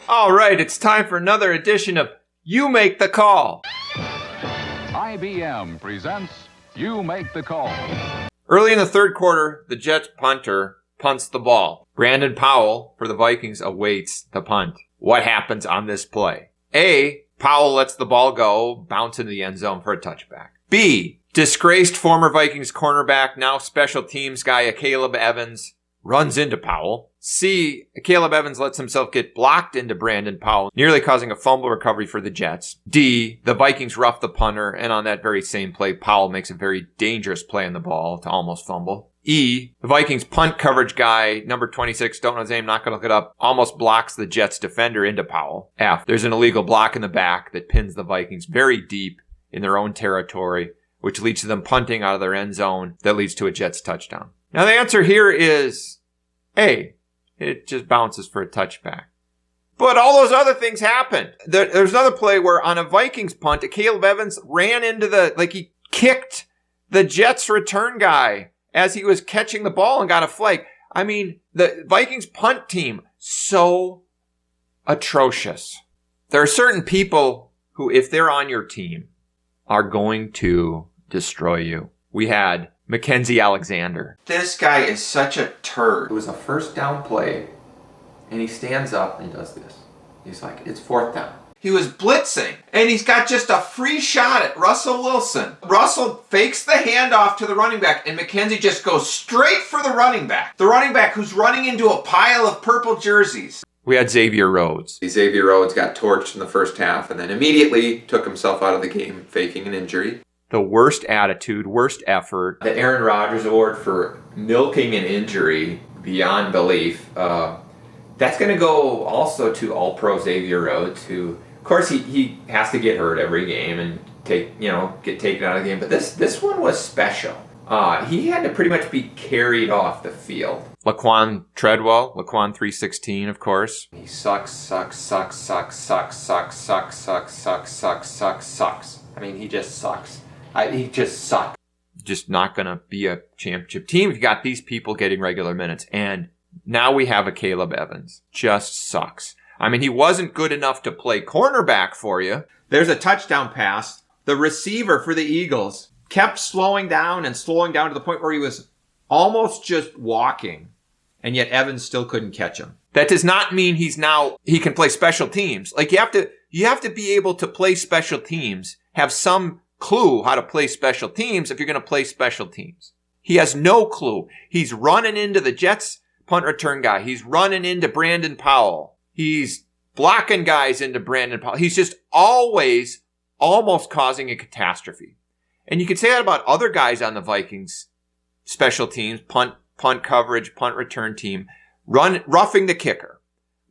All right, it's time for another edition of You Make the Call. IBM presents You Make the Call. Early in the third quarter, the Jets punter punts the ball. Brandon Powell for the Vikings awaits the punt. What happens on this play? A, Powell lets the ball go, bounce into the end zone for a touchback. B, disgraced former Vikings cornerback, now special teams guy, Caleb Evans, runs into Powell. C, Caleb Evans lets himself get blocked into Brandon Powell, nearly causing a fumble recovery for the Jets. D, the Vikings rough the punter, and on that very same play, Powell makes a very dangerous play on the ball to almost fumble. E, the Vikings punt coverage guy, number 26, don't know his name, not going to look it up, almost blocks the Jets defender into Powell. F, there's an illegal block in the back that pins the Vikings very deep in their own territory, which leads to them punting out of their end zone that leads to a Jets touchdown. Now the answer here is A. It just bounces for a touchback. But all those other things happened. There's another play where on a Vikings punt, Caleb Evans ran into he kicked the Jets return guy as he was catching the ball and got a flag. I mean, the Vikings punt team, so atrocious. There are certain people who, if they're on your team, are going to destroy you. We had Mackenzie Alexander. This guy is such a turd. It was a first down play, and he stands up and does this. He's like, it's fourth down. He was blitzing, and he's got just a free shot at Russell Wilson. Russell fakes the handoff to the running back, and Mackenzie just goes straight for the running back. The running back who's running into a pile of purple jerseys. We had Xavier Rhodes. Xavier Rhodes got torched in the first half, and then immediately took himself out of the game, faking an injury. The worst attitude, worst effort. The Aaron Rodgers Award for milking an injury beyond belief. That's going to go also to All-Pro Xavier Rhodes, who, of course, he has to get hurt every game and get taken out of the game. But this one was special. He had to pretty much be carried off the field. Laquan Treadwell, Laquan 316, of course. He sucks. I mean, he just sucks. He just sucks. Just not going to be a championship team if you got these people getting regular minutes. And now we have a Caleb Evans. Just sucks. I mean, he wasn't good enough to play cornerback for you. There's a touchdown pass. The receiver for the Eagles kept slowing down to the point where he was almost just walking. And yet Evans still couldn't catch him. That does not mean he can play special teams. Like you have to be able to play special teams, have some clue how to play special teams if you're going to play special teams. He has no clue. He's running into the Jets punt return guy. He's running into Brandon Powell. He's blocking guys into Brandon Powell. He's just always almost causing a catastrophe. And you can say that about other guys on the Vikings special teams, punt coverage, punt return team, roughing the kicker.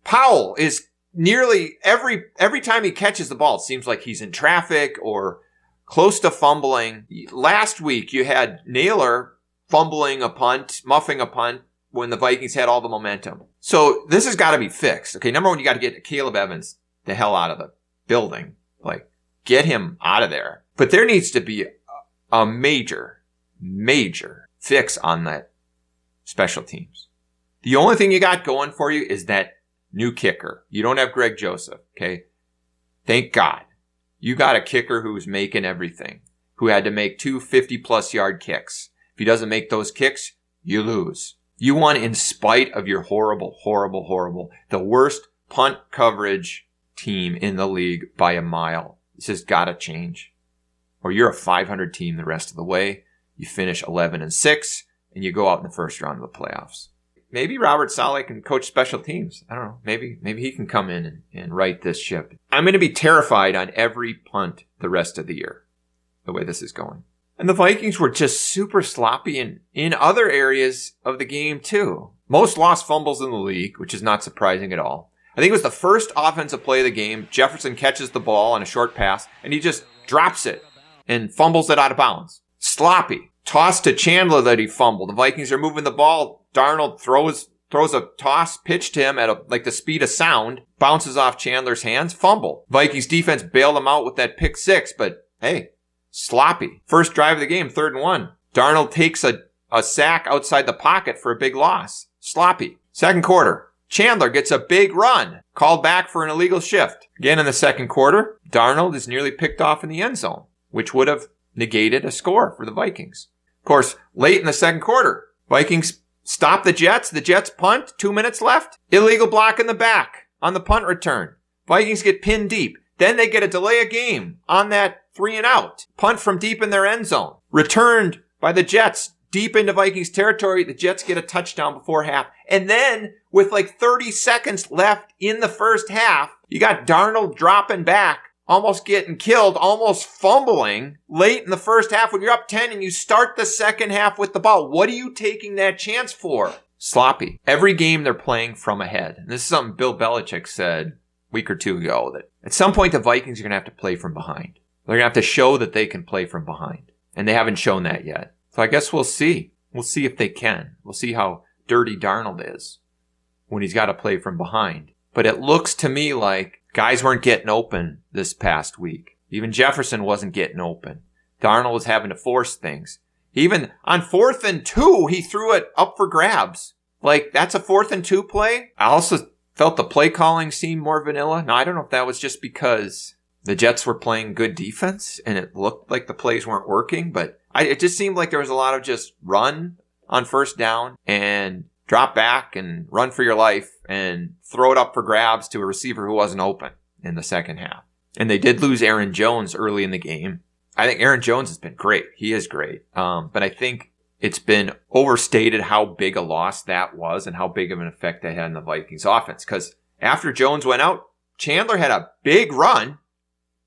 Powell is nearly every time he catches the ball, it seems like he's in traffic or close to fumbling. Last week, you had Naylor fumbling a punt, muffing a punt when the Vikings had all the momentum. So this has got to be fixed. Okay, number one, you got to get Caleb Evans the hell out of the building. Like, get him out of there. But there needs to be a major fix on that special teams. The only thing you got going for you is that new kicker. You don't have Greg Joseph, okay? Thank God. You got a kicker who's making everything, who had to make 2 50-plus yard kicks. If he doesn't make those kicks, you lose. You won in spite of your horrible, the worst punt coverage team in the league by a mile. This has got to change. Or you're a 500 team the rest of the way. You finish 11-6, and you go out in the first round of the playoffs. Maybe Robert Saleh can coach special teams. I don't know. Maybe he can come in and right this ship. I'm going to be terrified on every punt the rest of the year, the way this is going. And the Vikings were just super sloppy in other areas of the game, too. Most lost fumbles in the league, which is not surprising at all. I think it was the first offensive play of the game. Jefferson catches the ball on a short pass, and he just drops it and fumbles it out of bounds. Sloppy. Toss to Chandler that he fumbled. The Vikings are moving the ball. Darnold throws a toss pitch to him at the speed of sound, bounces off Chandler's hands, fumble. Vikings defense bailed him out with that pick six, but hey, sloppy. First drive of the game, 3rd and 1. Darnold takes a sack outside the pocket for a big loss. Sloppy. Second quarter, Chandler gets a big run, called back for an illegal shift. Again in the second quarter, Darnold is nearly picked off in the end zone, which would have negated a score for the Vikings. Of course, late in the second quarter, Vikings stop the Jets. The Jets punt, 2 minutes left. Illegal block in the back on the punt return. Vikings get pinned deep. Then they get a delay of game on that 3 and out. Punt from deep in their end zone. Returned by the Jets deep into Vikings territory. The Jets get a touchdown before half. And then with like 30 seconds left in the first half, you got Darnold dropping back, almost getting killed, almost fumbling late in the first half when you're up 10 and you start the second half with the ball. What are you taking that chance for? Sloppy. Every game they're playing from ahead. And this is something Bill Belichick said a week or two ago, that at some point the Vikings are going to have to play from behind. They're going to have to show that they can play from behind. And they haven't shown that yet. So I guess we'll see. We'll see if they can. We'll see how dirty Darnold is when he's got to play from behind. But it looks to me like guys weren't getting open this past week. Even Jefferson wasn't getting open. Darnold was having to force things. Even on 4th and 2, he threw it up for grabs. Like, that's a 4th and 2 play. I also felt the play calling seemed more vanilla. Now, I don't know if that was just because the Jets were playing good defense and it looked like the plays weren't working, but it just seemed like there was a lot of just run on first down and drop back and run for your life and throw it up for grabs to a receiver who wasn't open in the second half. And they did lose Aaron Jones early in the game. I think Aaron Jones has been great. He is great. But I think it's been overstated how big a loss that was and how big of an effect that had on the Vikings offense. Because after Jones went out, Chandler had a big run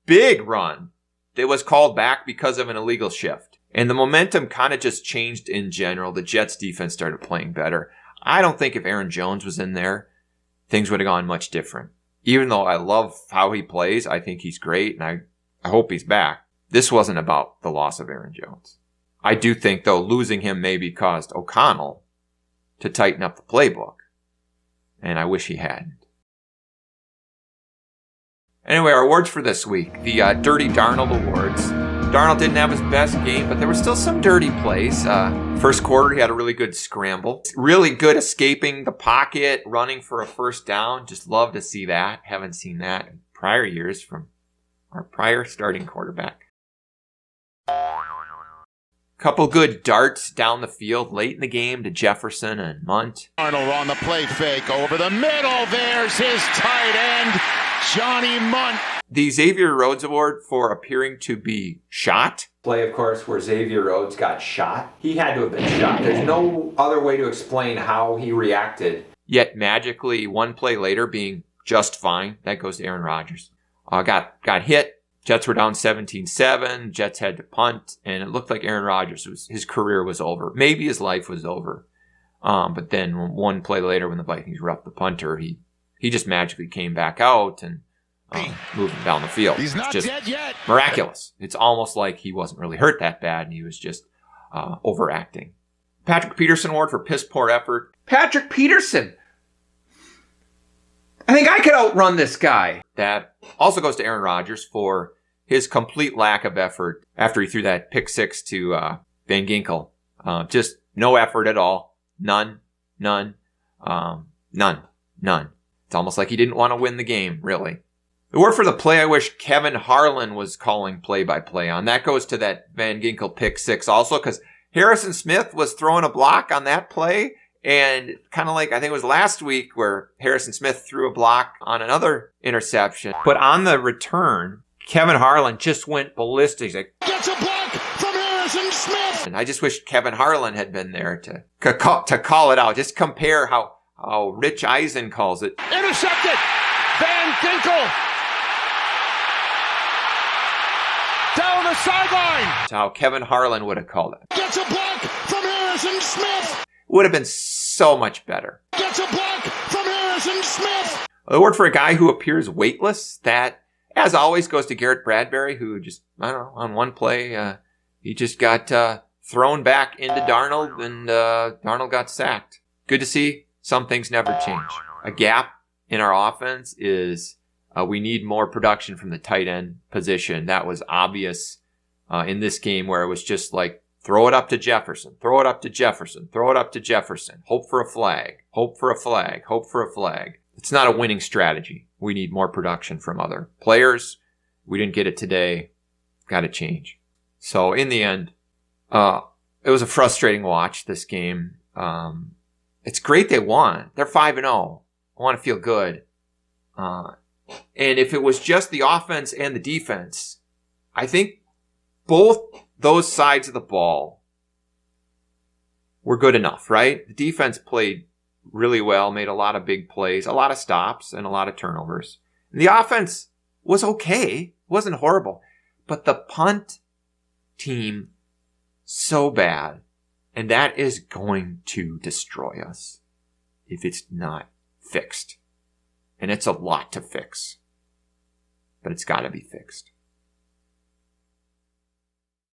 that was called back because of an illegal shift. And the momentum kind of just changed in general. The Jets defense started playing better. I don't think if Aaron Jones was in there, things would have gone much different. Even though I love how he plays, I think he's great, and I hope he's back. This wasn't about the loss of Aaron Jones. I do think, though, losing him maybe caused O'Connell to tighten up the playbook. And I wish he hadn't. Anyway, our awards for this week. The Dirty Darnold Awards. Darnold didn't have his best game, but there were still some dirty plays. First quarter, he had a really good scramble. Really good escaping the pocket, running for a first down. Just love to see that. Haven't seen that in prior years from our prior starting quarterback. Couple good darts down the field late in the game to Jefferson and Munt. Arnold on the play fake over the middle. There's his tight end, Johnny Munt. The Xavier Rhodes Award for appearing to be shot. Play, of course, where Xavier Rhodes got shot. He had to have been shot. There's no other way to explain how he reacted. Yet magically, one play later being just fine. That goes to Aaron Rodgers. Got hit. Jets were down 17-7. Jets had to punt, and it looked like Aaron Rodgers, his career was over. Maybe his life was over. But then one play later when the Vikings were up the punter, he just magically came back out and moved him down the field. He's not just dead yet. Miraculous. It's almost like he wasn't really hurt that bad, and he was just overacting. Patrick Peterson Award for piss poor effort. Patrick Peterson! I think I could outrun this guy. That also goes to Aaron Rodgers for his complete lack of effort after he threw that pick six to Van Ginkel. Just no effort at all. None. It's almost like he didn't want to win the game, really. The word for the play I wish Kevin Harlan was calling play-by-play on. That goes to that Van Ginkel pick six also, because Harrison Smith was throwing a block on that play. And kind of like, I think it was last week where Harrison Smith threw a block on another interception. But on the return, Kevin Harlan just went ballistic. He's like, Gets a block from Harrison Smith. and I just wish Kevin Harlan had been there to call it out. Just compare how Rich Eisen calls it. Intercepted. Van Ginkel. Down the sideline. To how Kevin Harlan would have called it. Gets a block from Harrison Smith. Would have been so much better. Gets a block from Harrison Smith. The word for a guy who appears weightless, that, as always, goes to Garrett Bradbury, who just, I don't know, on one play, he just got thrown back into Darnold, and Darnold got sacked. Good to see. Some things never change. A gap in our offense is we need more production from the tight end position. That was obvious in this game where it was just like Throw it up to Jefferson. Throw it up to Jefferson. Throw it up to Jefferson. Hope for a flag. Hope for a flag. Hope for a flag. It's not a winning strategy. We need more production from other players. We didn't get it today. Got to change. So in the end, it was a frustrating watch, this game. It's great they won. They're 5-0. I want to feel good. And if it was just the offense and the defense, I think both those sides of the ball were good enough, right? The defense played really well, made a lot of big plays, a lot of stops, and a lot of turnovers. And the offense was okay. Wasn't horrible. But the punt team, so bad. And that is going to destroy us if it's not fixed. And it's a lot to fix. But it's got to be fixed.